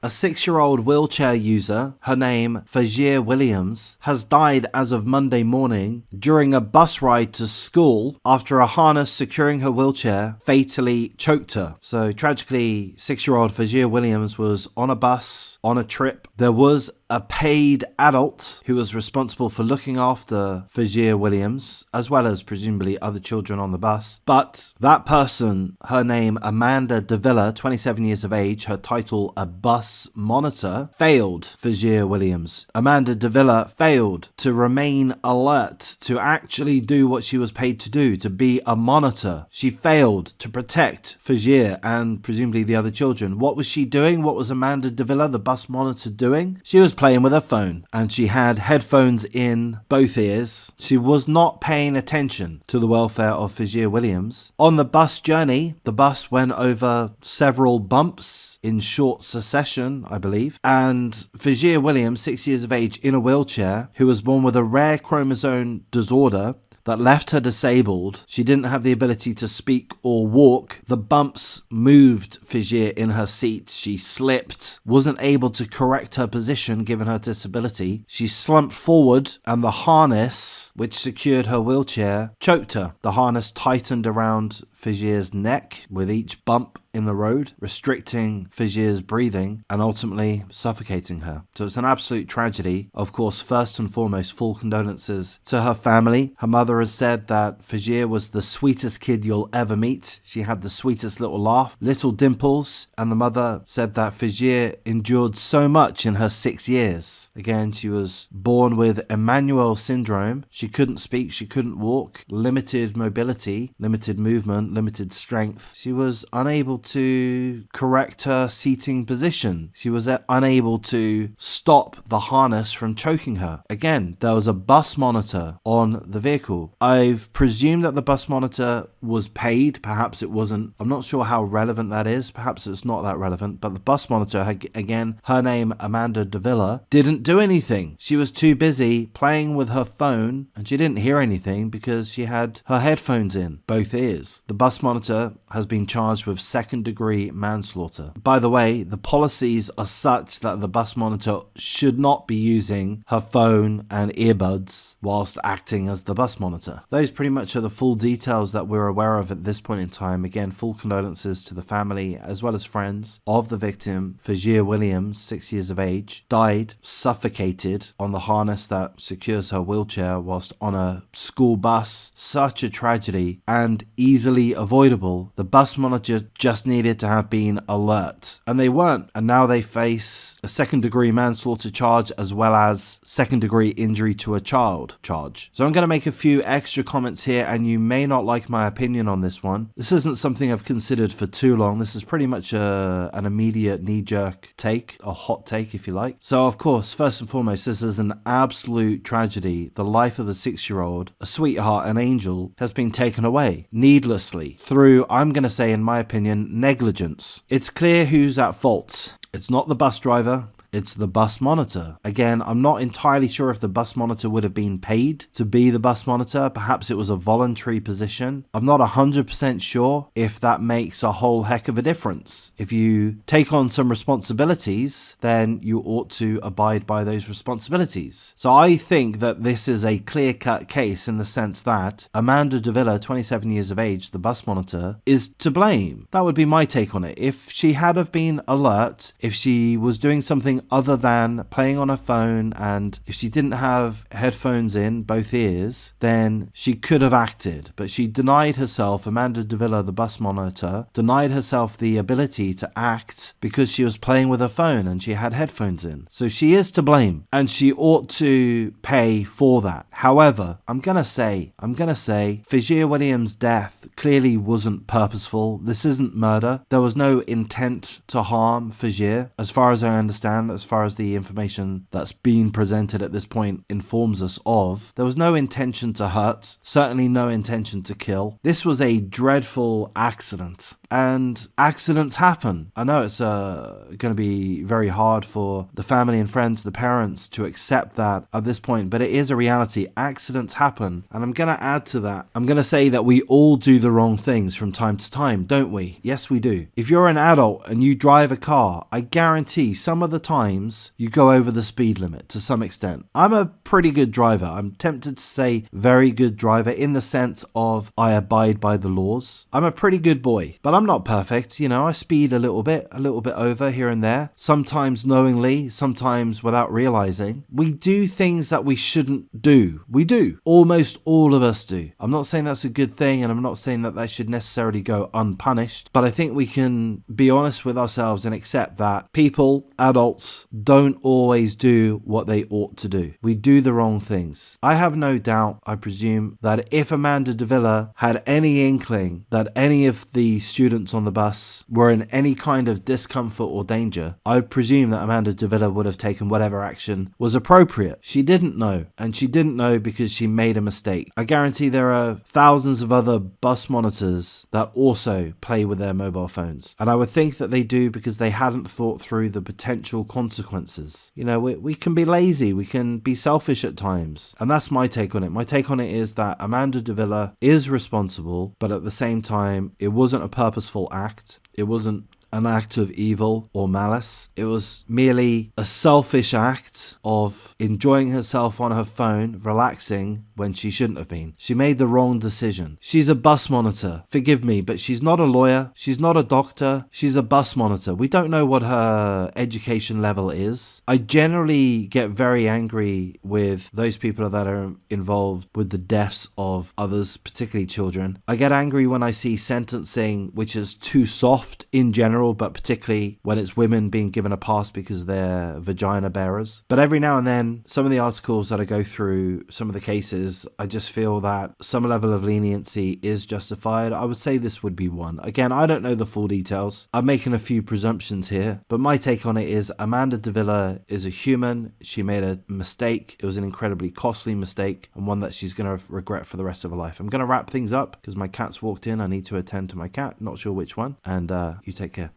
A 6-year-old wheelchair user, her name Fajir Williams, has died as of Monday morning during a bus ride to school after a harness securing her wheelchair fatally choked her. So tragically, 6-year-old Fajir Williams was on a bus, on a trip. There was a paid adult who was responsible for looking after Fajir Williams, as well as presumably other children on the bus. But that person, her name Amanda Davila, 27 years of age, her title a bus monitor, failed Fajir Williams. Amanda Davila failed to remain alert, to actually do what she was paid to do, to be a monitor. She failed to protect Fajir and presumably the other children. What was she doing? What was Amanda Davila, the bus monitor, doing? She was playing with her phone, and she had headphones in both ears. She was not paying attention to the welfare of Fajir Williams. On the bus journey, the bus went over several bumps in short succession, I believe, and Fajir Williams, 6 years of age, in a wheelchair, who was born with a rare chromosome disorder that left her disabled. She didn't have the ability to speak or walk. The bumps moved Fajir in her seat. She slipped, wasn't able to correct her position given her disability. She slumped forward, and the harness, which secured her wheelchair, choked her. The harness tightened around Fajir's neck with each bump in the road, restricting Fajir's breathing and ultimately suffocating her. So it's an absolute tragedy. Of course, first and foremost, full condolences to her family. Her mother has said that Fajir was the sweetest kid you'll ever meet. She had the sweetest little laugh, little dimples, and the mother said that Fajir endured so much in her 6 years. Again, she was born with Emmanuel syndrome. She couldn't speak, she couldn't walk, limited mobility, limited movement, limited strength. She was unable to correct her seating position. She was unable to stop the harness from choking her. Again, there was a bus monitor on the vehicle. I've presumed that the bus monitor was paid. Perhaps it wasn't. I'm not sure how relevant that is. Perhaps it's not that relevant. But the bus monitor, again, her name Amanda Davila, didn't do anything. She was too busy playing with her phone, and she didn't hear anything because she had her headphones in both ears. The bus monitor has been charged with second-degree manslaughter. By the way, the policies are such that the bus monitor should not be using her phone and earbuds whilst acting as the bus monitor. Those pretty much are the full details that we're aware of at this point in time. Again, full condolences to the family as well as friends of the victim. Fajir Williams, 6 years of age, died suffocated on the harness that secures her wheelchair whilst on a school bus. Such a tragedy and easily avoidable. The bus monitor just needed to have been alert, and they weren't, and now they face a second-degree manslaughter charge as well as second-degree injury to a child charge. So I'm going to make a few extra comments here, and you may not like my opinion on this one. This isn't something I've considered for too long. This is pretty much an immediate knee-jerk take, a hot take if you like. So of course, first and foremost, this is an absolute tragedy. The life of a 6-year-old, a sweetheart, an angel, has been taken away needlessly through, I'm going to say in my opinion, negligence. It's clear who's at fault. It's not the bus driver. It's the bus monitor. Again, I'm not entirely sure if the bus monitor would have been paid to be the bus monitor. Perhaps it was a voluntary position. I'm not 100% sure if that makes a whole heck of a difference. If you take on some responsibilities, then you ought to abide by those responsibilities. So I think that this is a clear-cut case in the sense that Amanda Davila, 27 years of age, the bus monitor, is to blame. That would be my take on it. If she had have been alert, if she was doing something other than playing on her phone, and if she didn't have headphones in both ears, then she could have acted. But she denied herself, Amanda Davila, the bus monitor, denied herself the ability to act because she was playing with her phone and she had headphones in. So she is to blame, and she ought to pay for that. However, I'm gonna say Fajir Williams' death clearly wasn't purposeful. This isn't murder. There was no intent to harm Fajir, as far as I understand. As far as the information that's been presented at this point informs us of, there was no intention to hurt, certainly no intention to kill. This was a dreadful accident. and accidents happen. I know it's going to be very hard for the family and friends, the parents, to accept that at this point, but it is a reality. Accidents happen, and I'm going to add to that. I'm going to say that we all do the wrong things from time to time, don't we? Yes, we do. If you're an adult and you drive a car, I guarantee some of the times you go over the speed limit to some extent. I'm a pretty good driver. I'm tempted to say very good driver in the sense of I abide by the laws. I'm a pretty good boy, but I'm not perfect. You know, I speed a little bit over here and there, sometimes knowingly, sometimes without realizing. We do things that we shouldn't do. We do. Almost all of us do. I'm not saying that's a good thing, and I'm not saying that that should necessarily go unpunished, but I think we can be honest with ourselves and accept that people, adults, don't always do what they ought to do. We do the wrong things. I have no doubt, I presume, that if Amanda de Villa had any inkling that any of the students on the bus were in any kind of discomfort or danger, I presume that Amanda de Villa would have taken whatever action was appropriate. She didn't know, and she didn't know because she made a mistake. I guarantee there are thousands of other bus monitors that also play with their mobile phones, and I would think that they do because they hadn't thought through the potential consequences. You know, we can be lazy, we can be selfish at times, and that's my take on it. My take on it is that Amanda de Villa is responsible, but at the same time, it wasn't a purposeful act. It wasn't an act of evil or malice. It was merely a selfish act of enjoying herself on her phone, relaxing when she shouldn't have been. She made the wrong decision. She's a bus monitor. Forgive me, but she's not a lawyer. She's not a doctor. She's a bus monitor. We don't know what her education level is. I generally get very angry with those people that are involved with the deaths of others, particularly children. I get angry when I see sentencing which is too soft in general, but particularly when it's women being given a pass because they're vagina bearers. But every now and then, some of the articles that I go through, some of the cases, I just feel that some level of leniency is justified. I would say this would be one. Again, I don't know the full details. I'm making a few presumptions here, but my take on it is Amanda de Villa is a human. She made a mistake. It was an incredibly costly mistake, and one that she's going to regret for the rest of her life. I'm going to wrap things up because my cat's walked in. I need to attend to my cat. Not sure which one. And you take care.